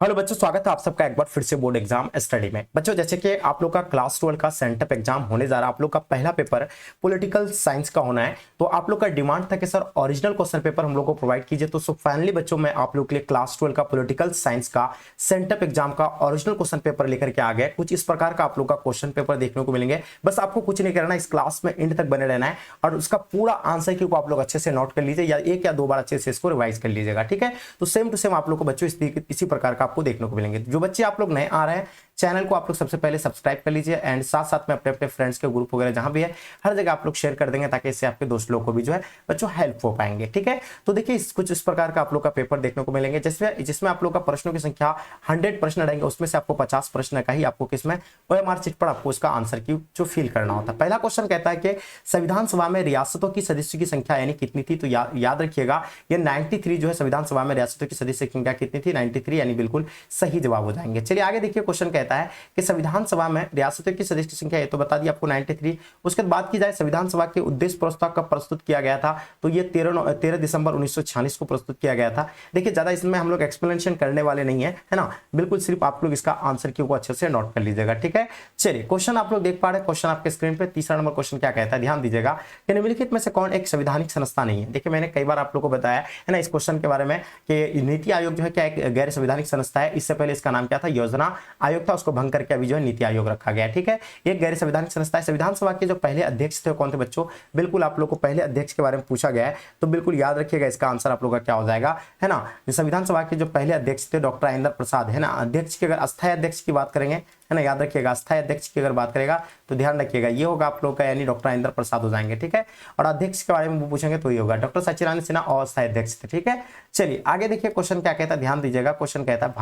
Hello बच्चों, स्वागत है आप सबका एक बार फिर से बोर्ड एग्जाम स्टडी में। बच्चों जैसे कि आप लोग का क्लास 12 का सेंटअप एग्जाम होने जा रहा है, आप लोग का पहला पेपर पॉलिटिकल साइंस का होना है। तो आप लोग का डिमांड था कि सर ओरिजिनल क्वेश्चन पेपर हम लोग को प्रोवाइड कीजिए। तो फाइनली बच्चों मैं आप लोग के लिए क्लास 12 का पॉलिटिकल साइंस का सेंटअप एग्जाम का ओरिजिनल क्वेश्चन पेपर लेकर के आ गए। कुछ इस प्रकार का आप लोग का क्वेश्चन पेपर देखने को मिलेंगे। बस आपको कुछ नहीं करना, इस क्लास में एंड तक बने रहना है और उसका पूरा आंसर की को आप लोग अच्छे से नोट कर लीजिए या एक या दो बार अच्छे से इसको रिवाइज कर लीजिएगा। ठीक है, तो सेम टू सेम आप लोग को बच्चों इसी प्रकार का आपको देखने को मिलेंगे। जो बच्चे आप लोग नए आ रहे हैं, चैनल को आप लोग सबसे पहले सब्सक्राइब कर लीजिए एंड साथ साथ में अपने अपने फ्रेंड्स के ग्रुप वगैरह जहां भी है हर जगह आप लोग शेयर कर देंगे ताकि इससे आपके दोस्त लोग को भी जो है बच्चों हेल्प हो पाएंगे। ठीक है, तो देखिए कुछ इस प्रकार का आप लोग का पेपर देखने को मिलेंगे जिसमें आप लोग का प्रश्नों की संख्या 100 प्रश्न रहेंगे, उसमें से आपको 50 प्रश्न का ही आपको किसमें ओएमआर शीट पर आपको इसका आंसर की जो फिल करना होता है। पहला क्वेश्चन कहता है कि संविधान सभा में रियासतों की सदस्यों की संख्या यानी कितनी थी। तो याद रखिएगा ये 93 जो है संविधान सभा में रियासतों की सदस्य की संख्या कितनी थी, 93 यानी बिल्कुल सही जवाब हो जाएंगे। चलिए आगे देखिए, क्वेश्चन कहता है कि संविधान सभा में रियासतों की सदस्य की संख्या, ये तो बता दी आपको 93। उसके बाद बात की जाए संविधान सभा के उद्देश्य प्रस्ताव कब प्रस्तुत किया गया था, तो ये 13 दिसंबर 1946 को प्रस्तुत किया गया था। देखिए ज्यादा इसमें हम लोग एक्सप्लेनेशन करने वाले नहीं है ना, बिल्कुल सिर्फ आप लोग इसका आंसर क्यों को अच्छे से नोट कर लीजिएगा। ठीक है, चलिए क्वेश्चन आप लोग देख पा रहे हैं, क्वेश्चन आपके स्क्रीन पे तीसरा नंबर क्वेश्चन क्या कहता है, ध्यान दीजिएगा कि निम्नलिखित में से कौन एक संवैधानिक संस्था नहीं है। देखिए मैंने कई बार आप लोग को बताया है ना इस क्वेश्चन के बारे में कि नीति आयोग जो है क्या एक गैर संवैधानिक संस्था है। इससे पहले इसका नाम क्या था, योजना आयोग था, उसको भंग करके अभी जो है नीति आयोग रखा गया। ठीक है, एक गैर संवैधानिक संस्था है। संविधान सभा के जो पहले अध्यक्ष थे कौन थे बच्चों, बिल्कुल आप लोग को पहले अध्यक्ष के बारे में पूछा गया है तो बिल्कुल याद रखिएगा इसका आंसर आप लोग का क्या हो जाएगा, है ना। संविधान सभा के जो पहले अध्यक्ष थे डॉक्टर राजेंद्र प्रसाद, है ना। अध्यक्ष की अगर अस्थायी अध्यक्ष की बात करेंगे, है ना, याद रखिएगा अस्थायी अध्यक्ष की अगर बात करेगा तो ध्यान रखिएगा ये होगा आप लोग का यानी डॉक्टर राजेंद्र प्रसाद हो जाएंगे। ठीक है, और अध्यक्ष के बारे में पूछेंगे तो ये होगा डॉक्टर सचिदानंद सिन्हा और अस्थायी अध्यक्ष थे। ठीक है, चलिए आगे देखिए क्वेश्चन क्या कहता है, ध्यान दीजिएगा। क्वेश्चन कहता है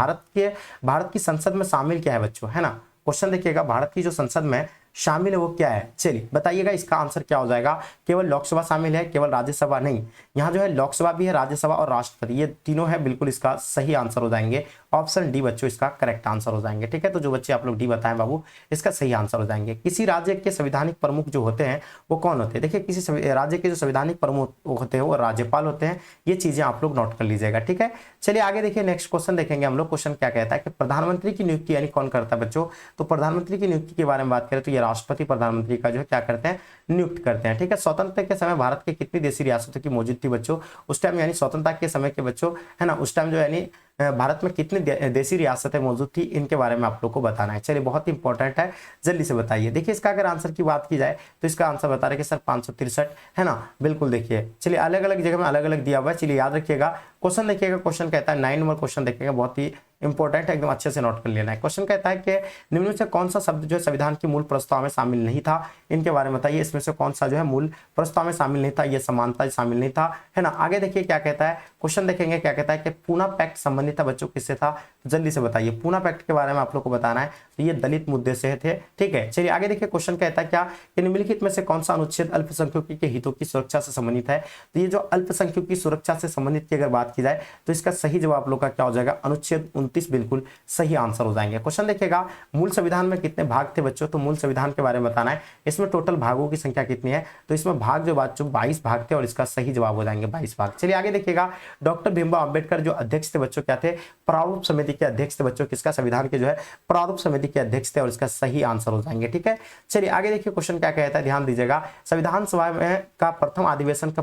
भारत की संसद में शामिल क्या है बच्चों, है ना। क्वेश्चन देखिएगा, भारत की जो संसद में शामिल है वो क्या है, चलिए बताइएगा इसका आंसर क्या हो जाएगा। केवल लोकसभा शामिल है, केवल राज्यसभा नहीं, यहाँ जो है लोकसभा भी है, राज्यसभा और राष्ट्रपति, ये तीनों है, बिल्कुल इसका सही आंसर हो जाएंगे। ऑप्शन डी बच्चों इसका करेक्ट आंसर हो जाएंगे। ठीक है, तो जो बच्चे आप लोग डी बताएं बाबू इसका सही आंसर हो जाएंगे। किसी राज्य के संवैधानिक प्रमुख जो होते हैं वो कौन होते हैं, देखिए किसी राज्य के जो संवैधानिक प्रमुख होते हैं वो राज्यपाल होते हैं। ये चीजें आप लोग नोट कर लीजिएगा। ठीक है, चलिए आगे देखिए नेक्स्ट क्वेश्चन देखेंगे हम लोग। क्वेश्चन क्या कहता है कि प्रधानमंत्री की नियुक्ति यानी कौन करता है बच्चों, तो प्रधानमंत्री की नियुक्ति के बारे में बात करें तो ये राष्ट्रपति प्रधानमंत्री का जो है क्या करते हैं, नियुक्त करते हैं। ठीक है, स्वतंत्रता के समय भारत के कितनी देशी रियासतों की मौजूद थी बच्चों उस टाइम, यानी स्वतंत्रता के समय के बच्चों, है ना, उस टाइम जो यानी भारत में कितनी देशी रियासतें मौजूद थी इनके बारे में आप लोग को बताना है। चलिए बहुत इंपॉर्टेंट है, जल्दी से बताइए। देखिए इसका अगर आंसर की बात की जाए तो इसका आंसर बता रहे कि सर 563, है ना, बिल्कुल। देखिए चलिए अलग अलग जगह में अलग अलग दिया हुआ है, चलिए याद रखिएगा। क्वेश्चन देखिएगा, क्वेश्चन कहता है 9 नंबर क्वेश्चन देखिएगा, बहुत ही इंपॉर्टेंट है, एकदम अच्छे से नोट कर लेना है। क्वेश्चन कहता है कि निम्न में से कौन सा शब्द जो है संविधान के मूल प्रस्ताव में शामिल नहीं था, इनके बारे में बताइए। इसमें से कौन सा जो है मूल प्रस्ताव में शामिल नहीं था, ये समानता शामिल नहीं था, है ना। आगे देखिए क्या कहता है, क्वेश्चन देखेंगे क्या कहता है कि पूना पैक्ट संबंधित था बच्चों किससे था, जल्दी से बताइए। पूना पैक्ट के बारे में आप लोग को बताना है, तो ये दलित मुद्दे से थे। ठीक है, चलिए आगे देखिए क्वेश्चन कहता है क्या कि निम्नलिखित में से कौन सा अनुच्छेद अल्पसंख्यकों के हितों की सुरक्षा से संबंधित है। तो ये जो अल्पसंख्यकों की सुरक्षा से संबंधित की अगर बात की जाए तो इसका सही जवाब आप लोग का क्या हो जाएगा, अनुच्छेद 29 बिल्कुल सही आंसर हो जाएंगे। क्वेश्चन देखिएगा, मूल संविधान में कितने भाग थे बच्चों, तो मूल संविधान के बारे में बताना है। इसमें टोटल भागों की संख्या कितनी है, तो इसमें भाग जो बच्चों 22 भाग थे और इसका सही जवाब हो जाएंगे 22 भाग। चलिए आगे देखिएगा, डॉक्टर भीमराव अंबेडकर जो अध्यक्ष थे बच्चों क्या थे, प्रारूप समिति के अध्यक्ष थे बच्चों, किसका, संविधान के जो है प्रारूप समिति के अध्यक्ष थे और इसका सही आंसर हो जाएंगे। ठीक है, चलिए आगे देखिए क्वेश्चन क्या कहता है, ध्यान दीजिएगा। संविधान सभा में का प्रथम अधिवेशन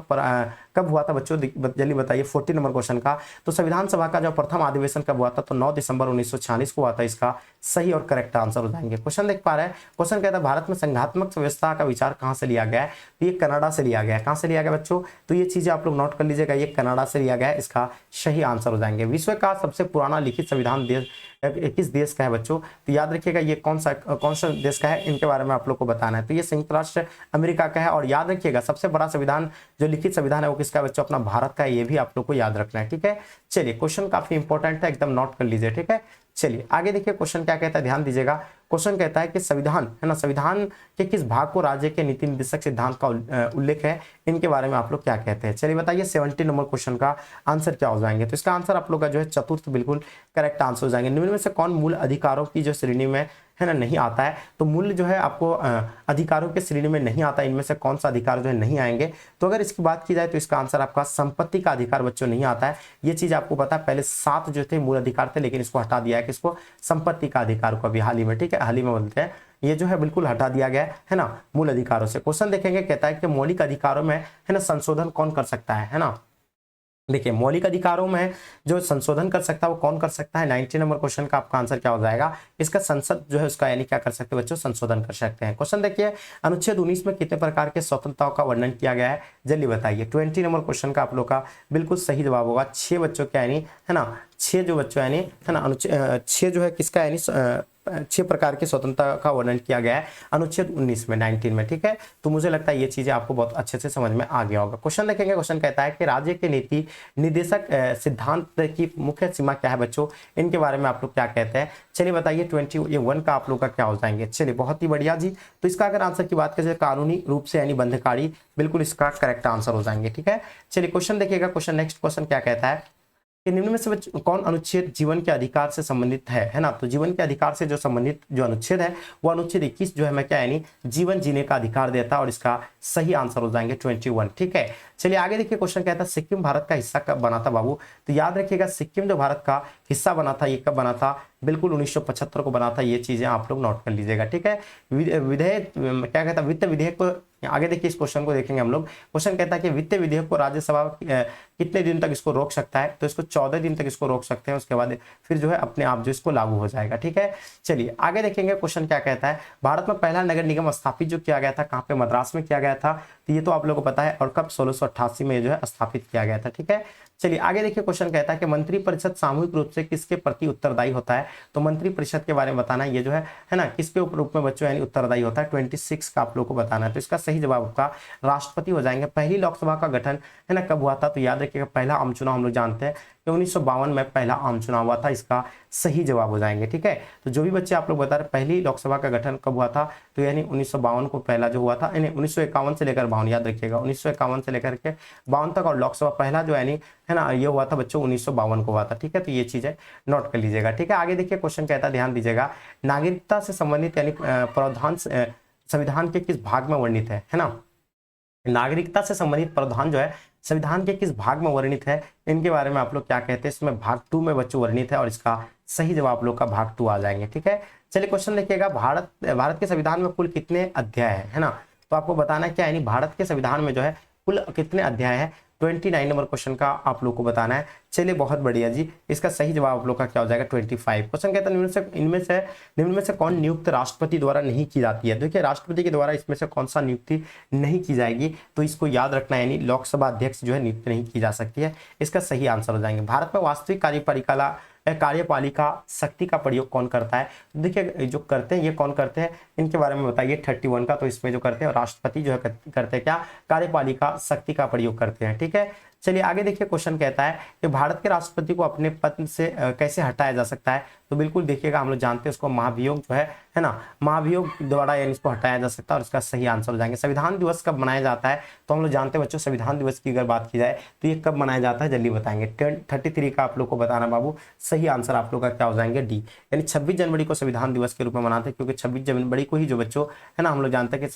कब हुआ था बच्चों, जल्दी बताइए। 40 नंबर क्वेश्चन का, तो संविधान सभा का जो प्रथम अधिवेशन कब हुआ था, तो 9 दिसंबर 1946 को हुआ था, इसका सही और करेक्ट आंसर हो जाएंगे। क्वेश्चन देख पा रहे हैं, क्वेश्चन कहता है भारत में संघात्मक व्यवस्था का विचार कहां से लिया गया है, तो ये कनाडा से लिया गया है। कहां से लिया गया बच्चों, तो ये चीजें आप लोग नोट कर लीजिएगा, ये कनाडा से लिया गया है, इसका सही आंसर हो जाएंगे। विश्व का सबसे पुराना लिखित संविधान किस देश का है बच्चों, तो याद रखिएगा ये कौन सा देश का है, इनके बारे में आप लोग को बताना है। तो ये संयुक्त राष्ट्र अमेरिका का है और याद रखिएगा सबसे बड़ा संविधान जो लिखित संविधान है वो किसका है बच्चों, अपना भारत का है, ये भी आप लोग को याद रखना है। ठीक है, चलिए क्वेश्चन काफी इंपॉर्टेंट है, एकदम नोट कर लीजिए। ठीक है, चलिए आगे देखिए क्वेश्चन क्या कहता है, ध्यान दीजिएगा। क्वेश्चन कहता है कि संविधान है ना, संविधान के किस भाग को राज्य के नीति निर्देशक सिद्धांत का उल्लेख है, इनके बारे में आप लोग क्या कहते हैं। चलिए बताइए 70 नंबर क्वेश्चन का आंसर क्या हो जाएंगे। तो इसका आंसर आप लोग का जो है चतुर्थ बिल्कुल करेक्ट आंसर हो जाएंगे। निम्न में से कौन मूल अधिकारों की जो श्रेणी में है ना नहीं आता है। तो मूल्य जो है आपको अधिकारों के श्रेणी में नहीं आता, इनमें से कौन सा अधिकार जो है नहीं आएंगे। तो अगर इसकी बात की जाए तो इसका आंसर आपका संपत्ति का अधिकार बच्चों नहीं आता है। ये चीज आपको पता है, पहले 7 जो थे मूल अधिकार थे, लेकिन इसको हटा दिया है, किसको, संपत्ति का अधिकार को, अभी हाल ही में, ठीक है, हाल ही में बोलते हैं, ये जो है बिल्कुल हटा दिया गया है ना मूल अधिकारों से। क्वेश्चन देखेंगे, कहता है कि मौलिक अधिकारों में है ना संशोधन कौन कर सकता है ना। देखिए मौलिक अधिकारों में जो संशोधन कर सकता है वो कौन कर सकता है। 90 नंबर क्वेश्चन का आपका आंसर क्या हो जाएगा, इसका संसद जो है उसका यानी क्या कर सकते हैं बच्चों, संशोधन कर सकते हैं। क्वेश्चन देखिए, अनुच्छेद 19 में कितने प्रकार के स्वतंत्रताओं का वर्णन किया गया है, जल्दी बताइए। 20 नंबर क्वेश्चन का आप लोग का बिल्कुल सही जवाब होगा 6 बच्चों का, यानी है ना 6 जो बच्चों यानी है ना अनुच्छेद 6 जो है किसका यानी 6 प्रकार की स्वतंत्रता का वर्णन किया गया है अनुच्छेद 19 में 19 में, ठीक है। तो मुझे लगता है ये चीजें आपको बहुत अच्छे से समझ में आ गया होगा। क्वेश्चन देखेंगे, क्वेश्चन कहता है कि राज्य के नीति निर्देशक सिद्धांत की मुख्य सीमा क्या है बच्चों, इनके बारे में आप लोग क्या कहते हैं। चलिए बताइए 21 का आप लोग का क्या हो जाएंगे। चलिए बहुत ही बढ़िया जी। तो इसका अगर आंसर की बात करें, कानूनी रूप से यानी बंधकारी, बिल्कुल इसका करेक्ट आंसर हो जाएंगे, ठीक है। चलिए क्वेश्चन देखिएगा, क्वेश्चन नेक्स्ट क्वेश्चन क्या कहता है कि निम्न में से कौन अनुच्छेद जीवन के अधिकार से संबंधित है ना। तो जीवन के अधिकार से जो संबंधित जो अनुच्छेद है वो अनुच्छेद 21 जो है मैं क्या यानी जीवन जीने का अधिकार देता है, और इसका सही आंसर हो जाएंगे 21, ठीक है। चलिए आगे देखिए, क्वेश्चन कहता है सिक्किम भारत का हिस्सा कब बना था बाबू। तो याद रखिएगा सिक्किम जो भारत का हिस्सा बना था ये कब बना था, बिल्कुल 1975 को बना था। ये चीजें आप लोग नोट कर लीजिएगा, ठीक है। विधेयक क्या कहता है, वित्त विधेयक को, आगे देखिए इस क्वेश्चन को देखेंगे हम लोग। क्वेश्चन कहता है कि वित्त विधेयक को राज्यसभा कितने दिन तक इसको रोक सकता है। तो इसको 14 दिन तक इसको रोक सकते हैं, उसके बाद फिर जो है अपने आप जो इसको लागू हो जाएगा, ठीक है। चलिए आगे देखेंगे, क्वेश्चन क्या कहता है, भारत में पहला नगर निगम स्थापित जो किया गया था कहाँ पे, मद्रास में किया गया था। तो ये तो आप लोगों को पता है, और कब 1688 में जो है स्थापित किया गया था, ठीक है। चलिए आगे देखिए, क्वेश्चन कहता है कि मंत्री परिषद सामूहिक रूप से किसके प्रति उत्तरदायी होता है। तो मंत्री परिषद के बारे में बताना, ये जो है ना किसके रूप में बच्चों यानी उत्तरदायी होता है, 26 का आप लोग को बताना है। तो इसका सही जवाब आपका राष्ट्रपति हो जाएंगे। पहली लोकसभा का गठन है ना कब हुआ था, तो याद रखिएगा पहला आम चुनाव हम लोग जानते हैं कि 1952 में पहला आम चुनाव हुआ था, इसका सही जवाब हो जाएंगे, ठीक है। तो जो भी बच्चे आप लोग बता रहे पहली लोकसभा का गठन कब हुआ था, तो यानी 1952 को पहला जो हुआ था, यानी 1951 से लेकर 52, याद रखिएगा 1951 से लेकर के 52 तक, और लोकसभा पहला जो यानी है ना ये हुआ था बच्चों 1952 को हुआ था, ठीक है। तो ये चीजें नोट कर लीजिएगा, ठीक है। आगे देखिए क्वेश्चन कहता है, ध्यान दीजिएगा, नागरिकता से संबंधित यानी प्रावधान संविधान के किस भाग में वर्णित है ना। नागरिकता से संबंधित प्रावधान जो है संविधान के किस भाग में वर्णित है, इनके बारे में आप लोग क्या कहते हैं। इसमें भाग 2 में बच्चों वर्णित है, और इसका सही जवाब आप लोग का भाग 2 आ जाएंगे, ठीक है। चलिए क्वेश्चन देखिएगा, भारत के संविधान में कुल कितने अध्याय है ना। तो आपको बताना क्या है, भारत के संविधान में जो है कुल कितने अध्याय है, 29 नंबर क्वेश्चन का आप लोग को बताना है। चलिए बहुत बढ़िया जी, इसका सही जवाब आप लोग का क्या हो जाएगा 25। क्वेश्चन कहता है निम्न में से कौन नियुक्त राष्ट्रपति द्वारा नहीं की जाती है। देखिए राष्ट्रपति के द्वारा इसमें से कौन सा नियुक्ति नहीं की जाएगी, तो इसको याद रखना, यानी लोकसभा अध्यक्ष जो है नियुक्त नहीं की जा सकती है, इसका सही आंसर हो जाएंगे। भारत में वास्तविक कार्यपालिका शक्ति का प्रयोग कौन करता है। देखिए जो करते हैं ये कौन करते हैं, इनके बारे में बताइए 31 का। तो इसमें जो करते हैं राष्ट्रपति जो है करते हैं क्या, कार्यपालिका शक्ति का प्रयोग करते हैं, ठीक है। चलिए आगे देखिए, क्वेश्चन कहता है कि भारत के राष्ट्रपति को अपने पद से कैसे हटाया जा सकता है। तो बिल्कुल देखिएगा, हम लोग जानते हैं उसको महाभियोग जो है ना, महाभियोग द्वारा यानी इसको हटाया जा सकता है, और इसका सही आंसर हो जाएंगे। संविधान दिवस कब मनाया जाता है, तो हम लोग जानते हैं बच्चों संविधान दिवस की अगर बात की जाए तो ये कब मनाया जाता है, जल्दी बताएंगे। 33 का आप लोग को बताना बाबू, सही आंसर आप लोग का क्या हो जाएंगे डी, यानी 26 जनवरी को संविधान दिवस के रूप में मनाते हैं, क्योंकि 26 जनवरी को ही जो बच्चों है ना हम लोग जानते हैं कि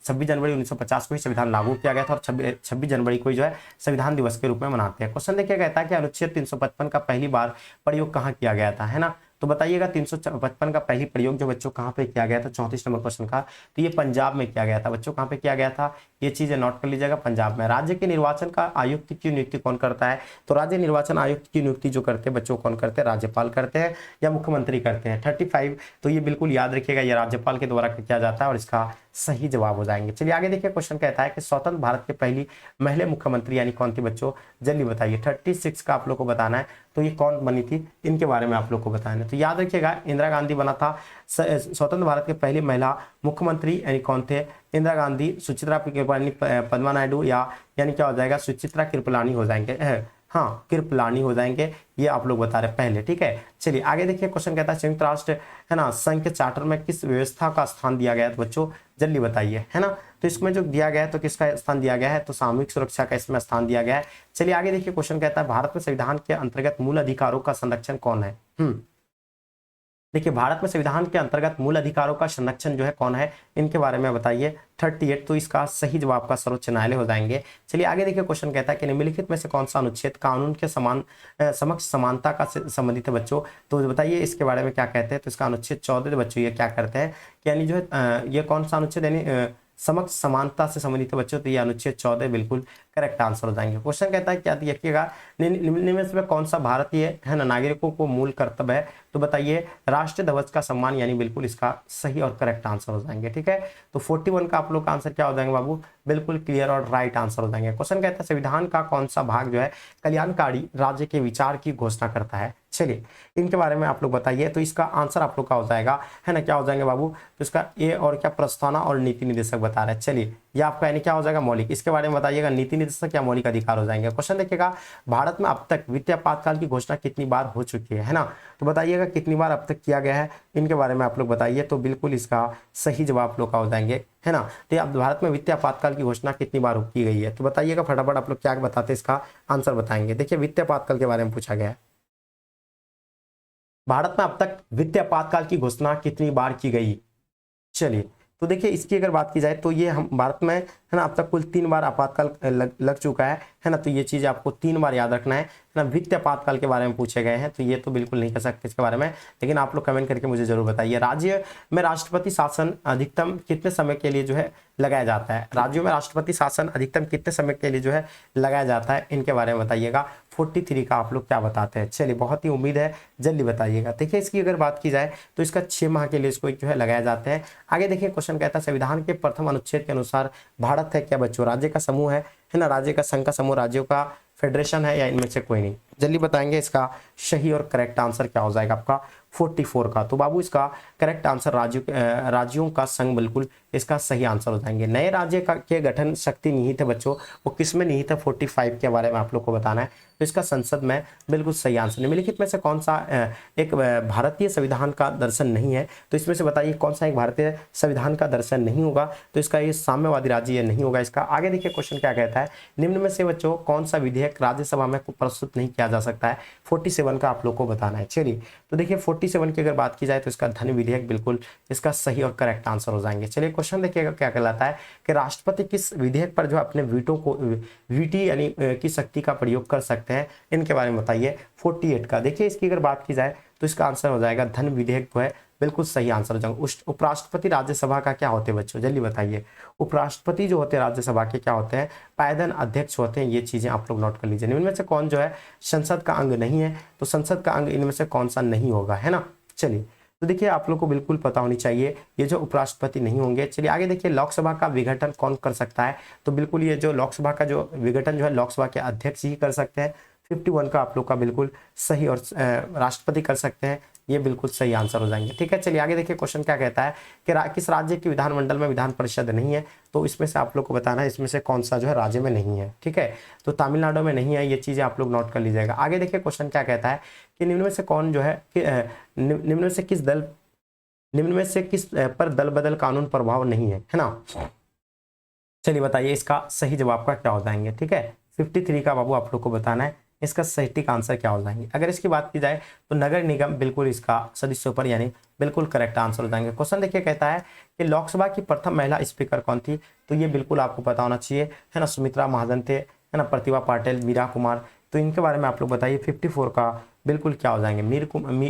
26 जनवरी 1950 को ही संविधान लागू किया गया था, और 26 जनवरी को ही जो है संविधान दिवस के रूप में मनाते हैं। क्वेश्चन देखिए कहता है कि अनुच्छेद 355 का पहली बार प्रयोग कहाँ किया गया था, है ना। तो बताइएगा 355 का पहली प्रयोग जो बच्चों कहाँ पे किया गया था, 34 नंबर क्वेश्चन का। तो ये पंजाब में किया गया था बच्चों, कहाँ पे किया गया था, ये चीजें नोट कर लीजिएगा, पंजाब में। राज्य के निर्वाचन का आयुक्त की नियुक्ति कौन करता है। तो राज्य निर्वाचन आयुक्त की नियुक्ति जो करते हैं बच्चों कौन करते हैं, राज्यपाल करते हैं या मुख्यमंत्री करते हैं। 35, तो ये बिल्कुल याद रखिएगा, ये राज्यपाल के द्वारा किया जाता है, और इसका सही जवाब हो जाएंगे। चलिए आगे देखिए, क्वेश्चन कहता है कि स्वतंत्र भारत के पहली महिला मुख्यमंत्री यानी कौन थी बच्चों, जल्दी बताइए। 36 का आप लोग को बताना है, तो ये कौन बनी थी, इनके बारे में आप लोग को बताना है। तो याद रखिएगा इंदिरा गांधी बना था स्वतंत्र भारत के पहली महिला मुख्यमंत्री, यानी कौन थे, इंदिरा गांधी, सुचित्रा कृपलानी, पद्मा नायडू, या यानी क्या हो जाएगा सुचित्रा कृपलानी हो जाएंगे, हाँ कृपलानी हो जाएंगे, ये आप लोग बता रहे पहले, ठीक है। चलिए आगे देखिए, क्वेश्चन कहता है संयुक्त राष्ट्र है ना संघ के चार्टर में किस व्यवस्था का स्थान दिया गया है, तो बच्चों जल्दी बताइए, है ना। तो इसमें जो दिया गया है तो किसका स्थान दिया गया है, तो सामूहिक सुरक्षा का इसमें स्थान दिया गया है। चलिए आगे देखिए, क्वेश्चन कहता है भारत में संविधान के अंतर्गत मूल अधिकारों का संरक्षण कौन है। देखिए भारत में संविधान के अंतर्गत मूल अधिकारों का संरक्षण जो है कौन है, इनके बारे में बताइए। 38, तो इसका सही जवाब का सर्वोच्च न्यायालय हो जाएंगे। चलिए आगे देखिए, क्वेश्चन कहता है कि निम्नलिखित में से कौन सा अनुच्छेद कानून के समक्ष समानता का संबंधित है बच्चों, तो बताइए इसके बारे में क्या कहते हैं। तो इसका अनुच्छेद 14 बच्चों ये क्या करते हैं कि यानी जो है ये कौन सा अनुच्छेद यानी समक्ष समानता से संबंधित बच्चों, तो ये अनुच्छेद 14 बिल्कुल करेक्ट आंसर हो जाएंगे। क्वेश्चन कहता है क्या देखिएगा, निम्न में से कौन सा भारतीय है ना नागरिकों को मूल कर्तव्य है, तो बताइए राष्ट्रीय ध्वज का सम्मान, यानी बिल्कुल इसका सही और करेक्ट आंसर हो जाएंगे, ठीक है। तो 41 का आप लोग का आंसर क्या हो जाएंगे बाबू, बिल्कुल क्लियर और राइट आंसर हो जाएंगे। क्वेश्चन कहता है संविधान का कौन सा भाग जो है कल्याणकारी राज्य के विचार की घोषणा करता है। चलिए इनके बारे में आप लोग बताइए। तो इसका आंसर आप लोग का हो जाएगा, है ना, क्या हो जाएंगे बाबू, तो इसका ए और क्या प्रस्तावना और नीति निर्देशक बता रहे हैं। चलिए ये आपका यानी क्या हो जाएगा मौलिक, इसके बारे में बताइएगा। नीति निर्देशक या मौलिक अधिकार हो जाएंगे। क्वेश्चन देखिएगा भारत में अब तक वित्तीय आपातकाल की घोषणा कितनी बार हो चुकी है ना, तो बताइएगा कितनी बार अब तक किया गया है, इनके बारे में आप लोग बताइए। तो बिल्कुल इसका सही जवाब आप लोग का हो जाएंगे, है ना। तो अब भारत में वित्तीय आपातकाल की घोषणा कितनी बार की गई है, तो बताइएगा फटाफट आप लोग क्या बताते हैं, इसका आंसर बताएंगे। देखिए वित्तीय आपातकाल के बारे में पूछा गया है, भारत में अब तक वित्तीय आपातकाल की घोषणा कितनी बार की गई। चलिए तो देखिए इसकी अगर बात की जाए तो ये हम भारत में है ना अब तक कुल 3 बार आपातकाल लग चुका है ना। तो ये चीज आपको 3 बार याद रखना है ना। वित्तीय आपातकाल के बारे में पूछे गए हैं, तो ये तो बिल्कुल नहीं कर सकते इसके बारे में, लेकिन आप लोग कमेंट करके मुझे जरूर बताइए। राज्य में राष्ट्रपति शासन अधिकतम कितने समय के लिए जो है लगाया जाता है, राज्यों में राष्ट्रपति शासन अधिकतम कितने समय के लिए जो है लगाया जाता है, इनके बारे में बताइएगा। 43 का आप लोग क्या बताते हैं। चलिए बहुत ही उम्मीद है जल्दी बताइएगा। देखिए इसकी अगर बात की जाए तो इसका 6 माह के लिए इसको जो है लगाया जाता है। आगे देखिए क्वेश्चन कहता है संविधान के प्रथम अनुच्छेद के अनुसार भारत है क्या बच्चों, राज्य का समूह है ना, राज्य का संघ का समूह, राज्यों का फेडरेशन है, या इनमें से कोई नहीं। जल्दी बताएंगे इसका सही और करेक्ट आंसर क्या हो जाएगा आपका 44 का। तो बाबू इसका करेक्ट आंसर राज्यों का संघ बिल्कुल इसका सही आंसर हो जाएंगे। नए राज्य के गठन शक्ति निहित है बच्चों, वो किस में निहित है 45 के बारे में आप लोग को बताना है। तो इसका संसद में बिल्कुल सही आंसर। निम्नलिखित में से कौन सा एक भारतीय संविधान का दर्शन नहीं है, तो इसमें से बताइए कौन सा एक भारतीय संविधान का दर्शन नहीं होगा। तो इसका ये साम्यवादी राज्य ये नहीं होगा इसका। आगे देखिए क्वेश्चन क्या कहता है, निम्न में से बच्चों कौन सा विधेयक राज्यसभा में प्रस्तुत नहीं किया जा सकता है। 47 का आप लोग को बताना है। चलिए तो देखिए 47 की अगर बात की जाए तो इसका धन विधेयक बिल्कुल इसका सही और करेक्ट आंसर हो जाएंगे। चलिए क्वेश्चन देखिएगा क्या कहलाता है कि राष्ट्रपति किस विधेयक पर जो अपने वीटी यानी की शक्ति का प्रयोग कर सकते हैं, इनके बारे में बताइए। 48 का देखिए इसकी अगर बात की जाए तो इसका आंसर हो जाएगा धन विधेयक जो है बिल्कुल सही आंसर हो जाएगा। उपराष्ट्रपति राज्यसभा का क्या होते हैं बच्चों, जल्दी बताइए। उपराष्ट्रपति जो होते हैं राज्यसभा के क्या होते हैं, पायदन अध्यक्ष होते हैं। ये चीजें आप लोग नोट कर लीजिए। इनमें से कौन जो है संसद का अंग नहीं है, तो संसद का अंग इनमें से कौन सा नहीं होगा, है ना। चलिए तो देखिए आप लोग को बिल्कुल पता होनी चाहिए ये जो उपराष्ट्रपति नहीं होंगे। चलिए आगे देखिए लोकसभा का विघटन कौन कर सकता है, तो बिल्कुल ये जो लोकसभा का जो विघटन जो है लोकसभा के अध्यक्ष ही कर सकते हैं। 51 का आप लोग का बिल्कुल सही और राष्ट्रपति कर सकते हैं, ये बिल्कुल सही आंसर हो जाएंगे। ठीक है चलिए आगे देखिए क्वेश्चन क्या कहता है कि किस राज्य के विधानमंडल में विधान परिषद नहीं है, तो इसमें से आप लोग को बताना है इसमें से कौन सा जो है राज्य में नहीं है। ठीक है तो तमिलनाडु में नहीं है, ये चीजें आप लोग नोट कर लीजिएगा। आगे देखिए क्वेश्चन क्या कहता है कि निम्न में से कौन जो है निम्न में से किस पर दल बदल कानून प्रभाव नहीं है ना। चलिए बताइए इसका सही जवाब का क्या हो जाएंगे। ठीक है 53 का बाबू आप लोग को बताना है इसका सही आंसर क्या हो जाएंगे। अगर इसकी बात की जाए तो नगर निगम बिल्कुल इसका सदस्यों पर यानी बिल्कुल करेक्ट आंसर हो जाएंगे। क्वेश्चन देखिए कहता है कि लोकसभा की प्रथम महिला स्पीकर कौन थी, तो ये बिल्कुल आपको पता होना चाहिए, है ना। सुमित्रा महाजन थे, है ना, प्रतिभा पाटिल, मीरा कुमार, तो इनके बारे में आप लोग बताइए। 54 का बिल्कुल क्या हो जाएंगे,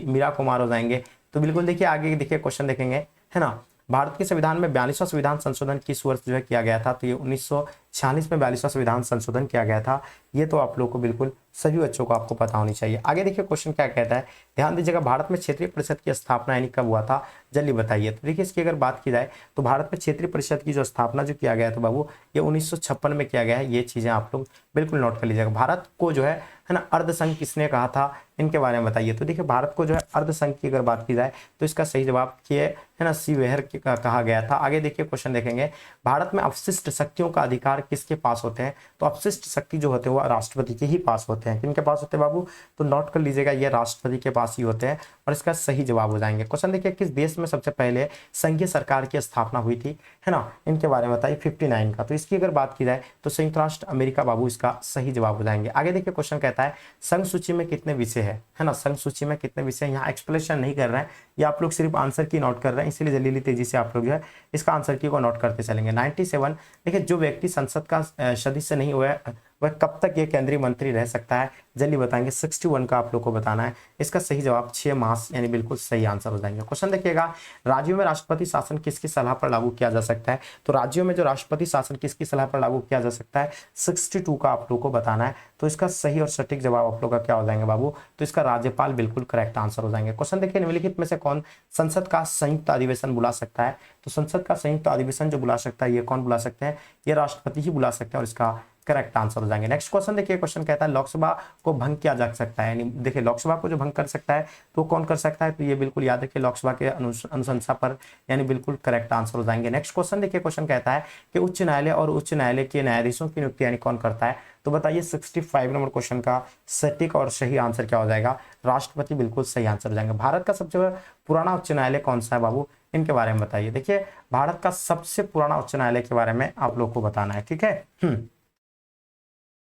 मीरा कुमार हो जाएंगे। तो बिल्कुल देखिए आगे देखिए क्वेश्चन देखेंगे, है ना। भारत के संविधान में 42वां संविधान संशोधन किस वर्ष जो है किया गया था, तो ये 1946 में 42वां संविधान संशोधन किया गया था। ये तो आप लोगों को बिल्कुल सभी बच्चों को आपको पता होनी चाहिए। आगे देखिए क्वेश्चन क्या कहता है, ध्यान दीजिएगा भारत में क्षेत्रीय परिषद की स्थापना यानी कब हुआ था, जल्दी बताइए। तो देखिए इसकी अगर बात की जाए तो भारत में क्षेत्रीय परिषद की जो स्थापना जो किया गया था बाबू, ये 1956 में किया गया है। ये चीजें आप लोग बिल्कुल नोट कर लीजिएगा। भारत को जो है है ना। अर्धसंघ किसने कहा था, इनके बारे में बताइए। तो देखिए भारत को जो है अर्धसंघ की अगर बात की जाए तो इसका सही जवाब ये है ना सी वेहर का कहा गया था। आगे देखिए क्वेश्चन देखेंगे, भारत में अपशिष्ट शक्तियों का अधिकार किसके पास होते हैं। तो अपशिष्ट शक्ति जो होते हैं वो राष्ट्रपति के ही पास होते हैं। किनके पास होते हैं बाबू, तो नोट कर लीजिएगा, ये राष्ट्रपति के पास ही होते हैं और इसका सही जवाब हो जाएंगे। क्वेश्चन देखिए, किस देश में सबसे पहले संघीय सरकार की स्थापना हुई थी, है ना, इनके बारे में बताइए। 59 का, तो इसकी अगर बात की जाए तो संयुक्त राष्ट्र अमेरिका बाबू इसका सही जवाब हो जाएंगे। आगे देखिए क्वेश्चन कहता है संघ सूची में कितने विषय है ना, संघ सूची में कितने विषय, यहाँ एक्सप्लेनेशन नहीं कर रहे हैं, ये आप लोग सिर्फ आंसर की नोट कर रहे हैं, इसीलिए जल्दी तेजी से आप लोग जो है इसका आंसर की को नोट करते चलेंगे। 97, देखिए जो व्यक्ति संसद का सदस्य नहीं हुआ है वह कब तक ये केंद्रीय मंत्री रह सकता है, जल्दी बताएंगे। 61 का आप लोग को बताना है, इसका सही जवाब 6 माह यानी बिल्कुल सही आंसर हो जाएंगे। क्वेश्चन देखिएगा, राज्यों में राष्ट्रपति शासन किसकी सलाह पर लागू किया जा सकता है। तो राज्यों में जो राष्ट्रपति शासन किसकी सलाह पर लागू किया जा सकता है, 62 का आप लोग को बताना है। तो इसका सही और सटीक जवाब आप लोग का क्या हो जाएंगे बाबू, तो इसका राज्यपाल बिल्कुल करेक्ट आंसर हो जाएंगे। क्वेश्चन देखिए, निम्नलिखित में से कौन संसद का संयुक्त अधिवेशन बुला सकता है। तो संसद का संयुक्त अधिवेशन जो बुला सकता है ये कौन बुला सकते हैं, ये राष्ट्रपति ही बुला सकते हैं और इसका करेक्ट आंसर हो जाएंगे। नेक्स्ट क्वेश्चन देखिए, क्वेश्चन कहता है लोकसभा को भंग किया जा सकता है, यानी देखिए लोकसभा को जो भंग कर सकता है तो कौन कर सकता है, तो ये बिल्कुल याद रखिए लोकसभा के अनुशंसा पर, यानी बिल्कुल करेक्ट आंसर हो जाएंगे। नेक्स्ट क्वेश्चन देखिए, क्वेश्चन कहता है कि उच्च न्यायालय और उच्च न्यायालय के न्यायाधीशों की नियुक्ति यानी कौन करता है। तो बताइए 65 नंबर क्वेश्चन का सटीक और सही आंसर क्या हो जाएगा, राष्ट्रपति बिल्कुल सही आंसर हो जाएंगे। भारत का सबसे पुराना उच्च न्यायालय कौन सा है बाबू, इनके बारे में बताइए। देखिए भारत का सबसे पुराना उच्च न्यायालय के बारे में आप लोग को बताना है, ठीक है।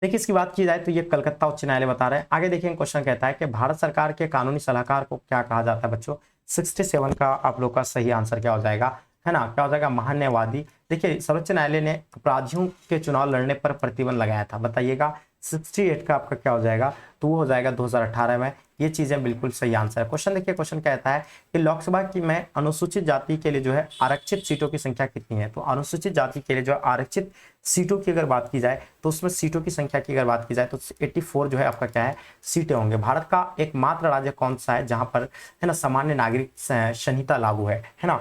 देखिए इसकी बात की जाए तो ये कलकत्ता उच्च न्यायालय बता रहे हैं। आगे देखिए क्वेश्चन कहता है कि भारत सरकार के कानूनी सलाहकार को क्या कहा जाता है बच्चों। 67 का आप लोग का सही आंसर क्या हो जाएगा, है ना, क्या हो जाएगा, महान्यायवादी। देखिए सर्वोच्च न्यायालय ने अपराधियों के चुनाव लड़ने पर प्रतिबंध लगाया था, बताइएगा 68 का आपका क्या हो जाएगा, तो वो हो जाएगा 2018 में। ये चीजें बिल्कुल सही आंसर है। क्वेश्चन देखिए, क्वेश्चन कहता है कि लोकसभा की में अनुसूचित जाति के लिए जो है आरक्षित सीटों की संख्या कितनी है। तो अनुसूचित जाति के लिए जो आरक्षित सीटों की अगर बात की जाए तो उसमें सीटों की संख्या की अगर बात की जाए तो 84 जो है आपका क्या है सीटें होंगे। भारत का एकमात्र राज्य कौन सा है जहां पर है ना सामान्य नागरिक संहिता लागू है ना,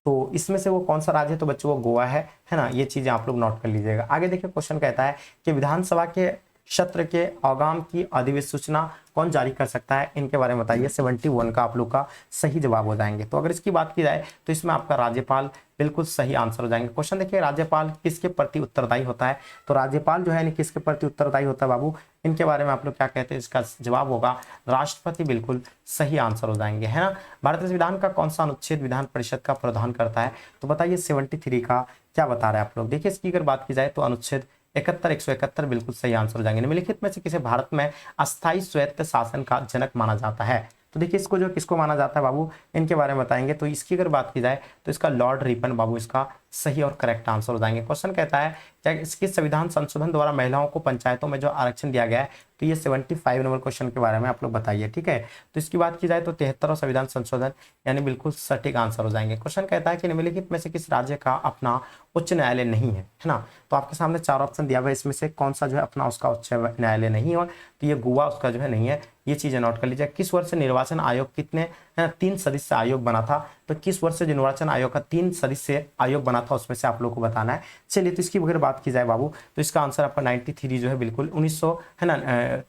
तो इसमें से वो कौन सा राज्य है, तो बच्चों वो गोवा है ना। ये चीजें आप लोग नोट कर लीजिएगा। आगे देखिए क्वेश्चन कहता है कि विधानसभा के सत्र के आगाम की अधिसूचना कौन जारी कर सकता है, इनके बारे में बताइए। 71 का आप लोग का सही जवाब हो जाएंगे। तो अगर इसकी बात की जाए तो इसमें आपका राज्यपाल बिल्कुल सही आंसर हो जाएंगे। क्वेश्चन देखिए, राज्यपाल किसके प्रति उत्तरदायी होता है। तो राज्यपाल जो है किसके प्रति उत्तरदायी होता है बाबू, इनके बारे में आप लोग क्या कहते हैं, इसका जवाब होगा राष्ट्रपति, बिल्कुल सही आंसर हो जाएंगे, है ना। भारतीय संविधान का कौन सा अनुच्छेद विधान परिषद का प्रावधान करता है। तो बताइए 73 का क्या बता रहे हैं आप लोग। देखिए इसकी अगर बात की जाए तो अनुच्छेद 71, 171 बिल्कुल सही आंसर हो जाएंगे। निम्नलिखित में से किसे भारत में अस्थायी स्वायत्त शासन का जनक माना जाता है। तो देखिए इसको जो किसको माना जाता है बाबू, इनके बारे में बताएंगे। तो इसकी अगर बात की जाए तो इसका लॉर्ड रिपन बाबू इसका सही और करेक्ट आंसर हो जाएंगे। क्वेश्चन कहता है क्या इसके संविधान संशोधन द्वारा महिलाओं को पंचायतों में जो आरक्षण दिया गया है, तो ये 75 नंबर क्वेश्चन के बारे में आप लोग बताइए, ठीक है। तो इसकी बात की जाए तो 73 संविधान संशोधन यानी बिल्कुल सटीक आंसर हो जाएंगे। क्वेश्चन कहता है कि निम्नलिखित में से किस राज्य का अपना उच्च न्यायालय नहीं है ना। तो आपके सामने 4 ऑप्शन दिया हुआ है, इसमें से कौन सा जो है अपना उसका उच्च न्यायालय नहीं है, तो ये गोवा उसका जो है नहीं है। ये चीजें नोट कर लीजिए। किस वर्ष निर्वाचन आयोग कितने है ना 3 सदस्य आयोग बना था। तो किस वर्ष से निर्वाचन आयोग का 3 सदस्य आयोग बना था उसमें से आप लोग को बताना है। चलिए तो इसकी अगर बात की जाए बाबू तो इसका आंसर आपका 93 जो है बिल्कुल 1900 है ना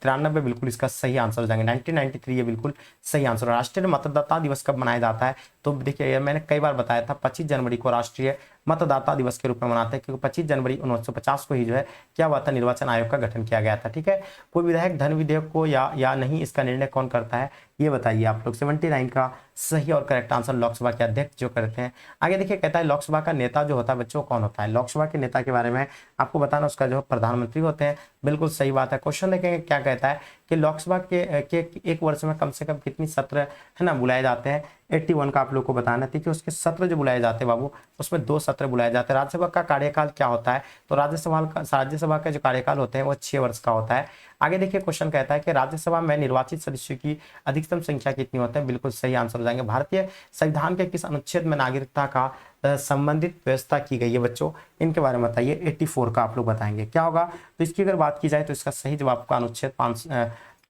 93 बिल्कुल इसका सही आंसर हो जाएंगे। 1993 ये बिल्कुल सही आंसर। राष्ट्रीय मतदाता दिवस कब मनाया जाता है। तो देखिए मैंने कई बार बताया था 25 जनवरी को राष्ट्रीय मतदाता दिवस के रूप में मनाते हैं, क्योंकि 25 जनवरी 1950 को ही जो है क्या हुआ था, निर्वाचन आयोग का गठन किया गया था, ठीक है। कोई विधायक धन विधेयक को या नहीं, इसका निर्णय कौन करता है, ये बताइए आप लोग। 79 का सही और करेक्ट आंसर लोकसभा के अध्यक्ष जो करते हैं। आगे देखिए कहता है लोकसभा का नेता जो होता है बच्चों कौन होता है। लोकसभा के नेता के बारे में आपको बताना, उसका जो प्रधानमंत्री होते हैं, बिल्कुल सही बात है। क्वेश्चन देखेंगे क्या कहता है कि लोकसभा के एक वर्ष में कम से कम कितनी सत्र है ना बुलाए जाते हैं। 81 का आप लोग को बताना है कि उसके सत्र जो बुलाए जाते हैं बाबू उसमें 2 सत्र बुलाए जाते हैं। राज्यसभा का कार्यकाल क्या होता है, तो राज्यसभा का जो कार्यकाल होते हैं वो 6 वर्ष का होता है। आगे देखिए क्वेश्चन कहता है कि राज्यसभा में निर्वाचित सदस्यों की अधिकतम संख्या कितनी होती है, बिल्कुल सही आंसर हो जाएंगे। भारतीय संविधान के किस अनुच्छेद में नागरिकता का संबंधित व्यवस्था की गई है बच्चों, इनके बारे में बताइए। 84 का आप लोग बताएंगे क्या होगा। तो इसकी अगर बात की जाए तो इसका सही जवाब का अनुच्छेद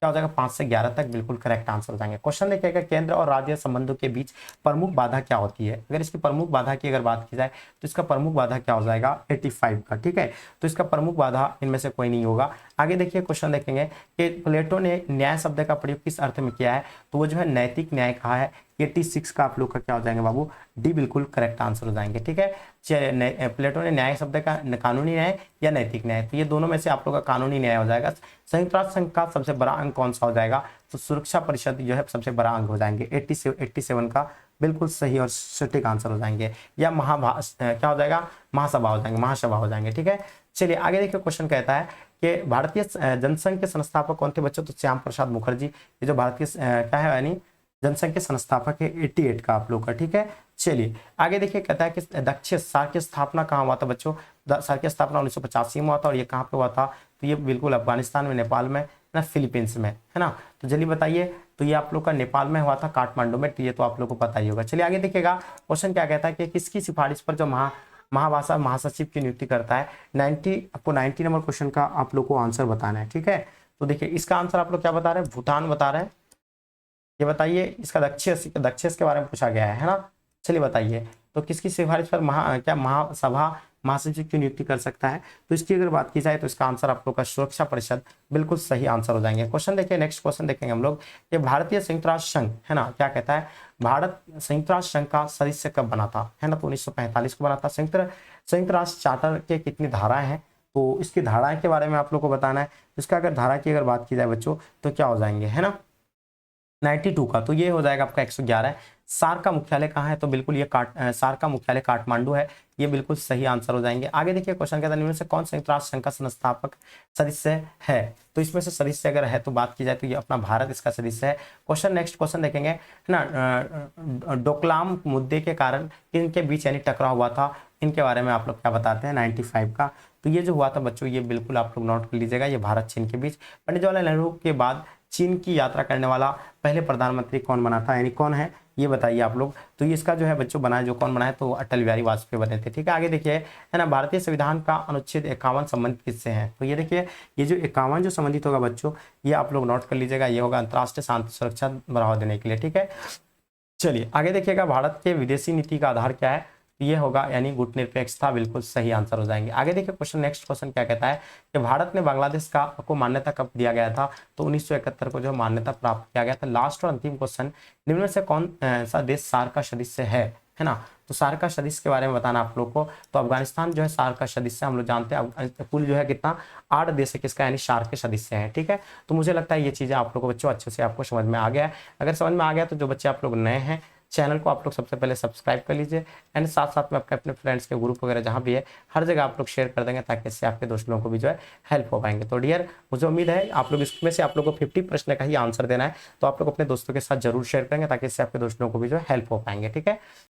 क्या हो जाएगा 5 से 11 तक बिल्कुल करेक्ट आंसर हो जाएंगे। क्वेश्चन देखिएगा केंद्र और राज्य संबंधों के बीच प्रमुख बाधा क्या होती है। अगर इसकी प्रमुख बाधा की अगर बात की जाए तो इसका प्रमुख बाधा क्या हो जाएगा 85 का, ठीक है। तो इसका प्रमुख बाधा इनमें से कोई नहीं होगा। आगे देखिए क्वेश्चन देखेंगे कि प्लेटो ने न्याय शब्द का प्रयोग किस अर्थ में किया है, तो वो जो है नैतिक न्याय कहा है। 86 का आप लोग का क्या हो जाएंगे बाबू, डी बिल्कुल करेक्ट आंसर हो जाएंगे, ठीक है। प्लेटो ने न्याय शब्द का कानूनी न्याय या नैतिक न्याय, तो ये दोनों में से आप लोग का कानूनी न्याय हो जाएगा। संयुक्त राष्ट्र संघ का सबसे बड़ा अंग कौन सा हो जाएगा, तो सुरक्षा परिषद जो है सबसे बड़ा अंग हो जाएंगे। 87 का बिल्कुल सही और सटीक आंसर हो जाएंगे। या क्या हो जाएगा, महासभा हो जाएंगे, महासभा हो जाएंगे, ठीक है। चलिए आगे देखिए क्वेश्चन कहता है कि भारतीय जनसंघ के संस्थापक कौन थे बच्चों, तो श्याम प्रसाद मुखर्जी। ये जो भारतीय क्या है यानी जनसंघ के संस्थापक है 88 का आप लोग का, ठीक है। चलिए आगे देखिए कहता है कि दक्षिण सार्क की स्थापना कहाँ हुआ था बच्चों, सार्क की स्थापना 1985 में हुआ था। और ये कहाँ पे हुआ था, तो ये बिल्कुल अफगानिस्तान में, नेपाल में ना फिलीपींस में, है ना। तो जल्दी बताइए, तो ये आप लोग का नेपाल में हुआ था, काठमांडू में, तो ये तो आप लोग को पता ही होगा। चलिए आगे देखिएगा क्वेश्चन क्या कहता है कि किसकी सिफारिश पर जो महाभाषा महासचिव की नियुक्ति करता है। 90 नंबर क्वेश्चन का आप लोग को आंसर बताना है, ठीक है। तो देखिए इसका आंसर आप लोग क्या बता रहे हैं, भूटान बता रहे हैं। ये बताइए इसका दक्षिण के बारे में पूछा गया है ना। चलिए बताइए तो किसकी सिफारिश पर महासभा महासचिव की नियुक्ति कर सकता है, तो इसकी अगर बात की जाए तो इसका आंसर आप लोग का सुरक्षा परिषद बिल्कुल सही आंसर हो जाएंगे। क्वेश्चन देखिए नेक्स्ट क्वेश्चन देखेंगे हम लोग, ये भारतीय संयुक्त राष्ट्र संघ है ना, क्या कहता है भारत संयुक्त राष्ट्र संघ का सदस्य कब बना था, है ना, तो 1945 को बना था। संयुक्त राष्ट्र चार्टर के कितनी धाराएं हैं, तो इसकी धाराएं के बारे में आप लोग को बताना है। इसका अगर धारा की अगर बात की जाए बच्चों तो क्या हो जाएंगे, है ना 92 का, तो ये हो जाएगा आपका 111। सार्क का मुख्यालय कहाँ है, तो बिल्कुल ये सार्क का मुख्यालय काठमांडू है, ये बिल्कुल सही आंसर हो जाएंगे। आगे देखिए क्वेश्चन कहता है निम्न से कौन संयुक्त राष्ट्र संघ का संस्थापक सदस्य है, तो इसमें से सदस्य अगर है तो बात की जाए तो ये अपना भारत इसका सदस्य है। क्वेश्चन नेक्स्ट क्वेश्चन देखेंगे, है ना, डोकलाम मुद्दे के कारण इनके बीच यानी टकराव हुआ था, इनके बारे में आप लोग क्या बताते हैं 95 का, तो ये जो हुआ था बच्चों ये बिल्कुल आप लोग नोट कर लीजिएगा, ये भारत चीन के बीच। पंडित जवाहरलाल नेहरू के बाद चीन की यात्रा करने वाला पहले प्रधानमंत्री कौन बना था, यानी कौन है ये बताइए आप लोग। तो ये इसका जो है बच्चों बनाए जो कौन बनाए, तो अटल बिहारी वाजपेयी बने थे, ठीक है। आगे देखिए है ना, भारतीय संविधान का अनुच्छेद 51 संबंधित किससे है, तो ये देखिए ये जो 51 जो संबंधित होगा बच्चों ये आप लोग नोट कर लीजिएगा, ये होगा अंतर्राष्ट्रीय शांति सुरक्षा बढ़ावा देने के लिए, ठीक है। चलिए आगे देखिएगा भारत के विदेशी नीति का आधार क्या है, ये होगा यानी गुटनिरपेक्षता, बिल्कुल सही आंसर हो जाएंगे। आगे देखिए क्वेश्चन नेक्स्ट क्वेश्चन क्या कहता है कि भारत ने बांग्लादेश को मान्यता कब दिया गया था, तो 1971 को जो मान्यता प्राप्त किया गया था। लास्ट और अंतिम क्वेश्चन, निम्न में से कौन सा देश सार्क का सदस्य है ना, तो सार्क का सदस्य के बारे में बताना आप लोग को। तो अफगानिस्तान जो है सार्क का सदस्य, हम लोग जानते हैं कुल जो है कितना 8 देश है किसका यानी सार्क के सदस्य हैं, ठीक है। तो मुझे लगता है ये चीजें आप लोग को बच्चों अच्छे से आपको समझ में आ गया है। अगर समझ में आ गया तो जो बच्चे आप लोग नए हैं चैनल को आप लोग सबसे पहले सब्सक्राइब कर लीजिए, एंड साथ साथ में आपके अपने फ्रेंड्स के ग्रुप वगैरह जहाँ भी है हर जगह आप लोग शेयर कर देंगे ताकि इससे आपके दोस्त लोगों को भी जो है हेल्प हो पाएंगे। तो डियर मुझे उम्मीद है आप लोग इसमें से आप लोग को 50 प्रश्न का ही आंसर देना है, तो आप लोग अपने दोस्तों के साथ जरूर शेयर करेंगे ताकि इससे आपके दोस्त लोगों को भी जो है हेल्प हो पाएंगे, ठीक है।